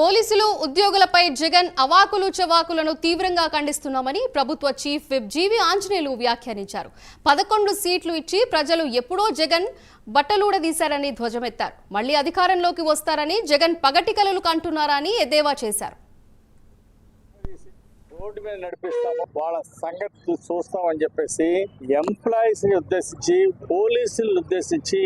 పోలీసులు ఉద్యోగులపై జగన్ అవాకులు చవాకులను తీవ్రంగా ఖండిస్తున్నామని ప్రభుత్వ చీఫ్ విప్ జీవి ఆంజనేయులు వ్యాఖ్యానించారు. 11 సీట్లు ఇచ్చి ప్రజలు ఎప్పుడో జగన్ బట్టలూడదీశారని ధ్వజమెత్తారు. మళ్లీ అధికారంలోకి వస్తారని జగన్ పగటి కలలు కంటున్నారని ఎద్దేవా చేశారు. రోడ్డు మీద నడిపిస్తాము, వాళ్ళ సంగతి చూస్తామని చెప్పేసి ఎంప్లాయీస్ ని ఉద్దేశించి పోలీసులను ఉద్దేశించి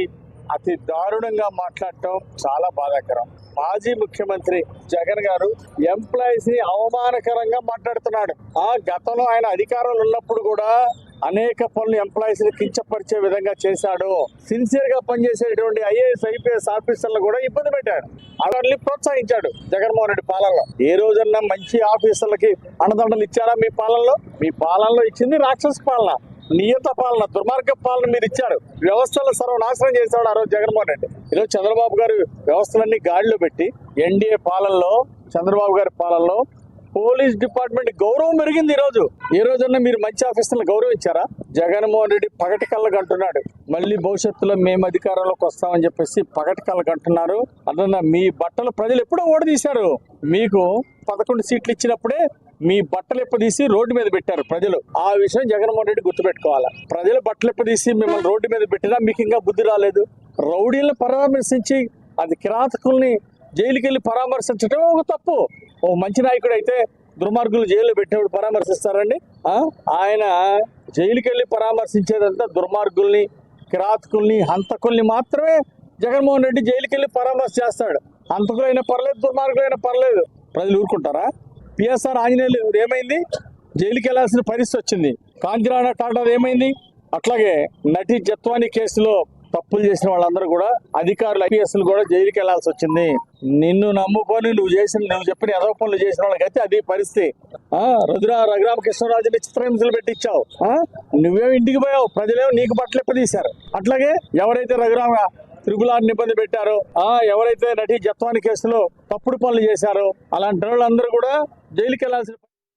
అతి దారుణంగా మాట్లాడటం చాలా బాధాకరం. మాజీ ముఖ్యమంత్రి జగన్ గారు ఎంప్లాయీస్ ని అవమానకరంగా మాట్లాడుతున్నాడు. గతంలో ఆయన అధికారంలో ఉన్నప్పుడు కూడా అనేక పనులు ఎంప్లాయీస్ ని కించపరిచే విధంగా చేశాడు. సిన్సియర్ గా పనిచేసేటువంటి ఐఏఎస్ ఐపీఎస్ ఆఫీసర్లు కూడా ఇబ్బంది పెట్టాడు. అలాంటి ప్రోత్సహించాడు జగన్మోహన్ రెడ్డి పాలనలో. ఏ రోజన్నా మంచి ఆఫీసర్లకి అండదండలు ఇచ్చారా? మీ పాలనలో ఇచ్చింది రాక్షస పాలన, నియత పాలన, దుర్మార్గ పాలన మీరు ఇచ్చారు. వ్యవస్థలు సర్వనాశనం చేశాడు ఆ రోజు జగన్మోహన్ రెడ్డి. ఈరోజు చంద్రబాబు గారు వ్యవస్థలన్నీ గాడిలో పెట్టి ఎన్డీఏ పాలనలో, చంద్రబాబు గారి పాలనలో పోలీస్ డిపార్ట్మెంట్ గౌరవం పెరిగింది. ఈ రోజు ఏ రోజన్నా మీరు మంచి ఆఫీసర్లను గౌరవించారా? జగన్మోహన్ రెడ్డి పగటి కళ్ళకు అంటున్నాడు మళ్ళీ భవిష్యత్తులో మేము అధికారంలోకి వస్తామని చెప్పేసి పగటి కళ్ళకు అంటున్నారు. అదన్నా మీ బట్టలు ప్రజలు ఎప్పుడో ఓడదీశారు. మీకు 11 సీట్లు ఇచ్చినప్పుడే మీ బట్టలు ఎప్పదీసి రోడ్డు మీద పెట్టారు ప్రజలు. ఆ విషయం జగన్మోహన్ రెడ్డి గుర్తుపెట్టుకోవాలా. ప్రజలు బట్టలు ఎప్పదీసి మిమ్మల్ని రోడ్డు మీద పెట్టినా మీకు ఇంకా బుద్ధి రాలేదు. రౌడీలను పరామర్శించి అది కిరాతకుల్ని జైలుకి వెళ్ళి పరామర్శించడం ఒక తప్పు. ఓ మంచి నాయకుడు అయితే దుర్మార్గులు జైల్లో పెట్టినప్పుడు పరామర్శిస్తారండి? ఆయన జైలుకి వెళ్ళి పరామర్శించేదంతా దుర్మార్గుల్ని, కిరాతకుల్ని, హంతకుల్ని మాత్రమే జగన్మోహన్ రెడ్డి జైలుకి వెళ్ళి పరామర్శ చేస్తాడు. హంతకులైనా పర్లేదు, దుర్మార్గులైనా పర్లేదు. ప్రజలు ఊరుకుంటారా? పిఎస్ఆర్ ఆంజనేయులు ఏమైంది? జైలుకి వెళ్లాల్సిన పరిస్థితి వచ్చింది. కాంచనా టాటా ఏమైంది? అట్లాగే నటి జత్వాని కేసులో తప్పులు చేసిన వాళ్ళందరూ కూడా అధికారులు ఐపీఎస్లు కూడా జైలుకి వెళ్లాల్సి వచ్చింది. నిన్ను నమ్ముకొని నువ్వు చెప్పిన ఎదవ పనులు చేసిన వాళ్ళకైతే అది పరిస్థితి. రఘురామకృష్ణరాజుని చిత్రహింసలు పెట్టించావు. నువ్వేమో ఇంటికి పోయావు, ప్రజలేమో నీకు బట్టలు ఎప్పదీశారు. అట్లాగే ఎవరైతే రఘురామ త్రిపులాన్ని ఇబ్బంది పెట్టారో, ఎవరైతే నటి జత్వాని కేసులో తప్పుడు పనులు చేశారో అలాంటి వాళ్ళందరూ కూడా జైలుకి వెళ్లాల్సిన